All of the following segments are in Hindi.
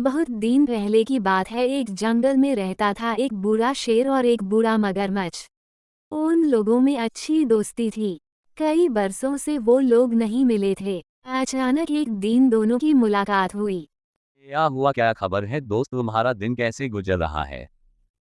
बहुत दिन पहले की बात है। एक जंगल में रहता था एक बूढ़ा शेर और एक बूढ़ा मगरमच्छ। उन लोगों में अच्छी दोस्ती थी। कई बरसों से वो लोग नहीं मिले थे। अचानक एक दिन दोनों की मुलाकात हुई। क्या हुआ? क्या खबर है दोस्त? तुम्हारा दिन कैसे गुजर रहा है?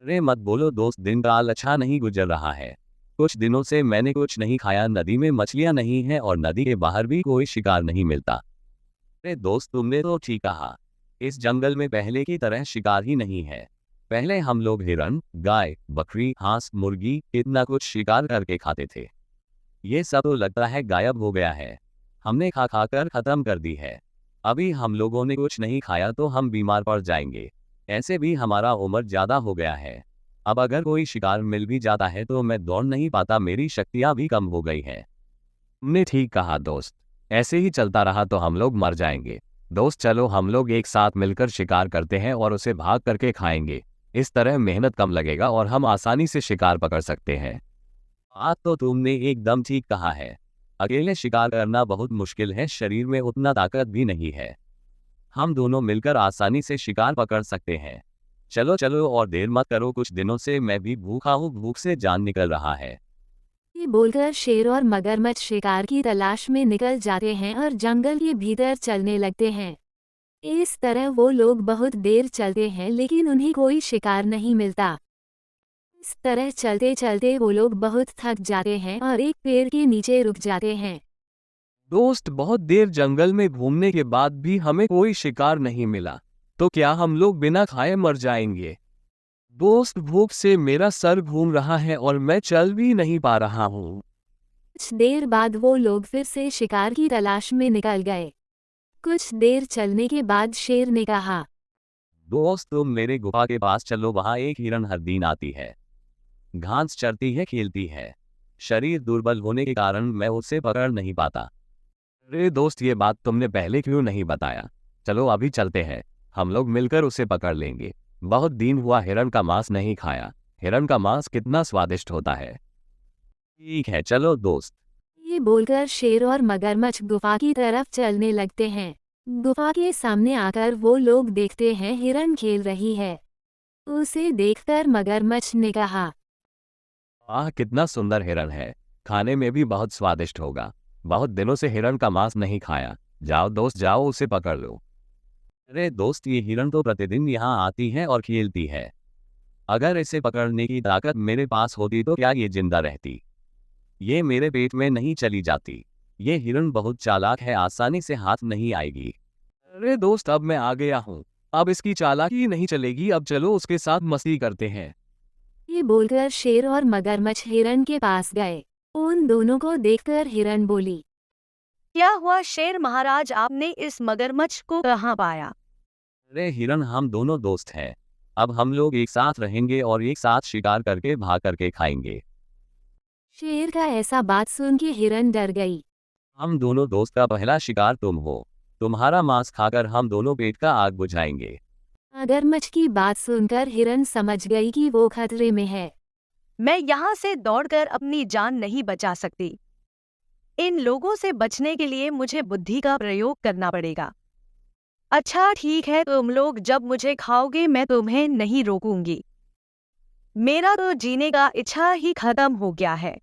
अरे मत बोलो दोस्त, दिन काल अच्छा नहीं गुजर रहा है। कुछ दिनों से मैंने कुछ नहीं खाया, नदी में मछलियां नहीं हैं और नदी के बाहर भी कोई शिकार नहीं मिलता। अरे दोस्त, तुमने तो ठीक कहा। इस जंगल में पहले की तरह शिकार ही नहीं है। पहले हम लोग हिरन, गाय, बकरी, हांस, मुर्गी इतना कुछ शिकार करके खाते थे। ये सब तो लगता है गायब हो गया है। हमने खा खा कर खत्म कर दी है। अभी हम लोगों ने कुछ नहीं खाया तो हम बीमार पड़ जाएंगे। ऐसे भी हमारा उम्र ज्यादा हो गया है। अब अगर कोई शिकार मिल भी जाता है तो मैं दौड़ नहीं पाता, मेरी शक्तियां भी कम हो गई है। तुमने ठीक कहा दोस्त। ऐसे ही चलता रहा तो हम लोग मर जाएंगे। दोस्त चलो हम लोग एक साथ मिलकर शिकार करते हैं और उसे भाग करके खाएंगे। इस तरह मेहनत कम लगेगा और हम आसानी से शिकार पकड़ सकते हैं। बात तो तुमने एकदम ठीक कहा है। अकेले शिकार करना बहुत मुश्किल है, शरीर में उतना ताकत भी नहीं है। हम दोनों मिलकर आसानी से शिकार पकड़ सकते हैं। चलो चलो और देर मत करो, कुछ दिनों से मैं भी भूखा हूँ, भूख से जान निकल रहा है। ये बोलकर शेर और मगरमच्छ शिकार की तलाश में निकल जाते हैं और जंगल के भीतर चलने लगते हैं। इस तरह वो लोग बहुत देर चलते हैं लेकिन उन्हें कोई शिकार नहीं मिलता। इस तरह चलते चलते वो लोग बहुत थक जाते हैं और एक पेड़ के नीचे रुक जाते हैं। दोस्त, बहुत देर जंगल में घूमने के बाद भी हमें कोई शिकार नहीं मिला। तो क्या हम लोग बिना खाए मर जाएंगे? दोस्त, भूख से मेरा सर घूम रहा है और मैं चल भी नहीं पा रहा हूँ। कुछ देर बाद वो लोग फिर से शिकार की तलाश में निकल गए। कुछ देर चलने के बाद शेर ने कहा, दोस्त तुम मेरे गुफा के पास चलो, वहाँ एक हिरन हर दिन आती है, घास चरती है, खेलती है। शरीर दुर्बल होने के कारण मैं उसे पकड़ नहीं पाता। अरे दोस्त, ये बात तुमने पहले क्यों नहीं बताया? चलो अभी चलते हैं, हम लोग मिलकर उसे पकड़ लेंगे। बहुत दिन हुआ हिरन का मांस नहीं खाया। हिरन का मांस कितना स्वादिष्ट होता है। ठीक है चलो दोस्त। ये बोलकर शेर और मगरमच्छ गुफा की तरफ चलने लगते हैं। गुफा के सामने आकर वो लोग देखते हैं हिरन खेल रही है। उसे देखकर मगरमच्छ ने कहा, आह, कितना सुंदर हिरन है। खाने में भी बहुत स्वादिष्ट होगा। बहुत दिनों से हिरन का मांस नहीं खाया। जाओ दोस्त जाओ, उसे पकड़ लो। अरे दोस्त, ये हिरन तो प्रतिदिन यहाँ आती है और खेलती है। अगर इसे पकड़ने की ताकत मेरे पास होती तो क्या ये जिंदा रहती? ये मेरे पेट में नहीं चली जाती। ये हिरन बहुत चालाक है, आसानी से हाथ नहीं आएगी। अरे दोस्त, अब मैं आ गया हूँ। अब इसकी चालाकी नहीं चलेगी, अब चलो उसके साथ मस्ती करते हैं। ये बोलकर शेर और मगरमच्छ हिरन के पास गए। उन दोनों को देखकर हिरन बोली, क्या हुआ शेर महाराज, आपने इस मगरमच्छ को कहाँ पाया? अरे हिरन, हम दोनों दोस्त हैं। अब हम लोग एक साथ रहेंगे और एक साथ शिकार करके भाग करके खाएंगे। शेर का ऐसा बात सुन के हिरन डर गई। हम दोनों दोस्त का पहला शिकार तुम हो। तुम्हारा मांस खाकर हम दोनों पेट का आग बुझाएंगे। मगरमच्छ की बात सुनकर हिरन समझ गई कि वो खतरे में है। मैं यहाँ से दौड़कर अपनी जान नहीं बचा सकती। इन लोगों से बचने के लिए मुझे बुद्धि का प्रयोग करना पड़ेगा। अच्छा ठीक है, तुम लोग जब मुझे खाओगे मैं तुम्हें नहीं रोकूंगी। मेरा तो जीने का इच्छा ही खत्म हो गया है।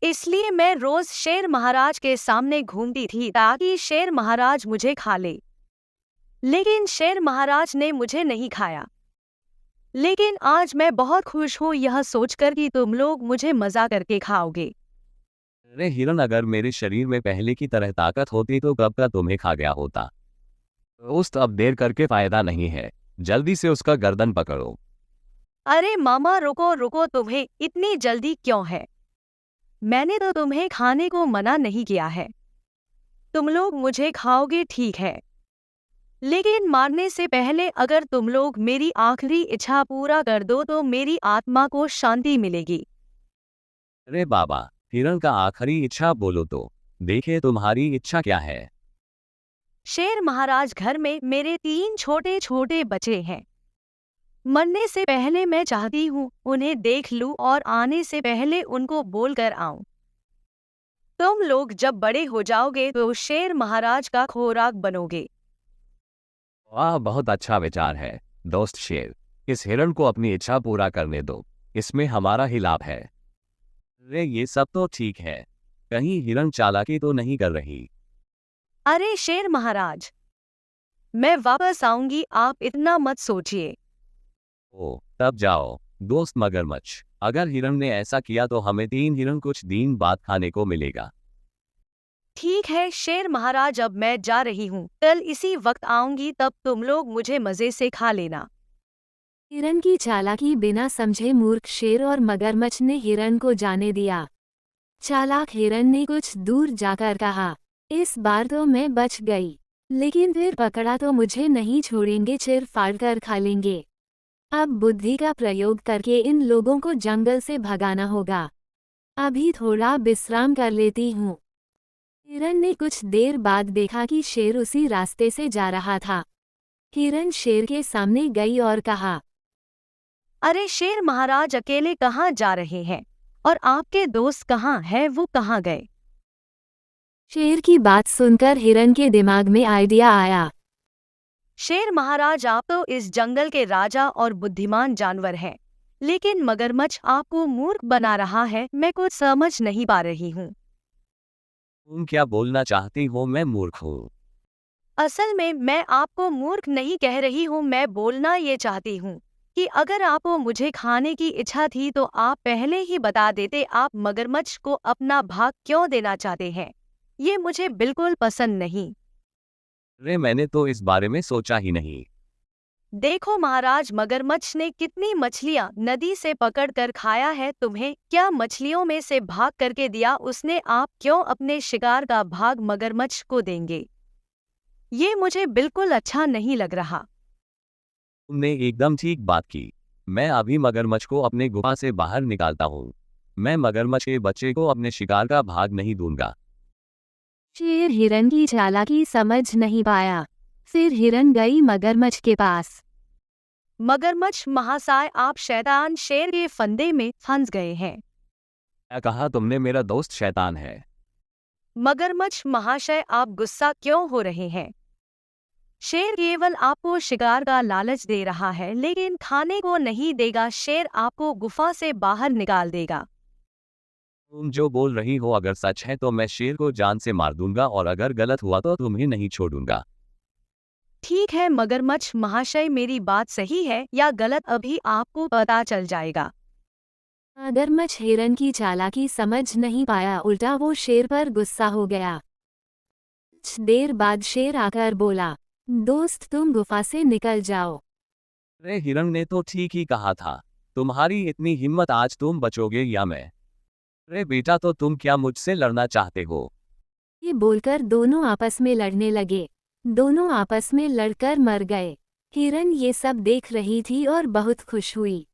इसलिए मैं रोज शेर महाराज के सामने घूमती थी ताकि शेर महाराज मुझे खा ले। लेकिन शेर महाराज ने मुझे नहीं खाया। लेकिन आज मैं बहुत खुश हूँ यह सोचकर कि तुम लोग मुझे मजा करके खाओगे। अरे हिरन, अगर मेरे शरीर में पहले की तरह ताकत होती तो कब का तुम्हें खा गया होता। दोस्त, अब देर करके फायदा नहीं है, जल्दी से उसका गर्दन पकड़ो। अरे मामा रुको रुको, तुम्हें इतनी जल्दी क्यों है? मैंने तो तुम्हें खाने को मना नहीं किया है। तुम लोग मुझे खाओगे ठीक है, लेकिन मारने से पहले अगर तुम लोग मेरी आखिरी इच्छा पूरा कर दो तो मेरी आत्मा को शांति मिलेगी। अरे बाबा, हिरन का आखिरी इच्छा बोलो तो देखे तुम्हारी इच्छा क्या है। शेर महाराज, घर में मेरे 3 छोटे छोटे बच्चे हैं। मरने से पहले मैं चाहती हूँ उन्हें देख लूं और आने से पहले उनको बोल कर आऊं। तुम लोग जब बड़े हो जाओगे तो शेर महाराज का खोराक बनोगे। वाह, बहुत अच्छा विचार है दोस्त शेर। इस हिरण को अपनी इच्छा पूरा करने दो, इसमें हमारा ही लाभ है। अरे ये सब तो ठीक है, कहीं हिरण चालाकी तो नहीं कर रही? अरे शेर महाराज, मैं वापस आऊंगी, आप इतना मत सोचिए। ओ तब जाओ दोस्त मगरमच्छ, अगर हिरण ने ऐसा किया तो हमें 3 हिरण कुछ दिन बाद खाने को मिलेगा। ठीक है शेर महाराज, अब मैं जा रही हूँ, कल इसी वक्त आऊंगी, तब तुम लोग मुझे मजे से खा लेना। हिरन की चालाकी बिना समझे मूर्ख शेर और मगरमच्छ ने हिरन को जाने दिया। चालाक हिरन ने कुछ दूर जाकर कहा, इस बार तो मैं बच गई, लेकिन फिर पकड़ा तो मुझे नहीं छोड़ेंगे, चिर फाड़ कर खा लेंगे। अब बुद्धि का प्रयोग करके इन लोगों को जंगल से भगाना होगा। अभी थोड़ा विश्राम कर लेती हूँ। हिरन ने कुछ देर बाद देखा कि शेर उसी रास्ते से जा रहा था। हिरन शेर के सामने गई और कहा, अरे शेर महाराज, अकेले कहाँ जा रहे हैं? और आपके दोस्त कहाँ हैं, वो कहाँ गए? शेर की बात सुनकर हिरन के दिमाग में आइडिया आया। शेर महाराज, आप तो इस जंगल के राजा और बुद्धिमान जानवर हैं, लेकिन मगरमच्छ आपको मूर्ख बना रहा है, मैं कुछ समझ नहीं पा रही हूँ। तुम क्या बोलना चाहती हो? मैं मूर्ख हूँ? असल में मैं आपको मूर्ख नहीं कह रही हूँ, मैं बोलना ये चाहती हूँ कि अगर आपको मुझे खाने की इच्छा थी तो आप पहले ही बता देते। आप मगरमच्छ को अपना भाग क्यों देना चाहते हैं, ये मुझे बिल्कुल पसंद नहीं। अरे मैंने तो इस बारे में सोचा ही नहीं। देखो महाराज, मगरमच्छ ने कितनी मछलियाँ नदी से पकड़ कर खाया है, तुम्हें क्या मछलियों में से भाग करके दिया उसने? आप क्यों अपने शिकार का भाग मगरमच्छ को देंगे? ये मुझे बिल्कुल अच्छा नहीं लग रहा। तुमने एकदम ठीक बात की। मैं अभी मगरमच्छ को अपने गुफा से बाहर निकालता हूँ। मैं मगरमच्छ के बच्चे को अपने शिकार का भाग नहीं दूंगा। शेर हिरन की चालाकी समझ नहीं पाया। फिर हिरन गई मगरमच्छ के पास। मगरमच्छ महाशय, आप शैतान शेर के फंदे में फंस गए हैं। क्या कहा तुमने? मेरा दोस्त शैतान है? मगरमच्छ महाशय, आप गुस्सा क्यों हो रहे हैं? शेर केवल आपको शिकार का लालच दे रहा है, लेकिन खाने को नहीं देगा। शेर आपको गुफा से बाहर निकाल देगा। तुम जो बोल रही हो अगर सच है तो मैं शेर को जान से मार दूंगा, और अगर गलत हुआ तो तुम्हें नहीं छोड़ूंगा। ठीक है मगरमच्छ महाशय, मेरी बात सही है या गलत अभी आपको पता चल जाएगा। मगरमच्छ हिरन की चालाकी समझ नहीं पाया, उल्टा वो शेर पर गुस्सा हो गया। कुछ देर बाद शेर आकर बोला, दोस्त तुम गुफा से निकल जाओ। अरे हिरण ने तो ठीक ही कहा था। तुम्हारी इतनी हिम्मत, आज तुम बचोगे या मैं? अरे बेटा, तो तुम क्या मुझसे लड़ना चाहते हो? ये बोलकर दोनों आपस में लड़ने लगे। दोनों आपस में लड़कर मर गए। हिरन ये सब देख रही थी और बहुत खुश हुई।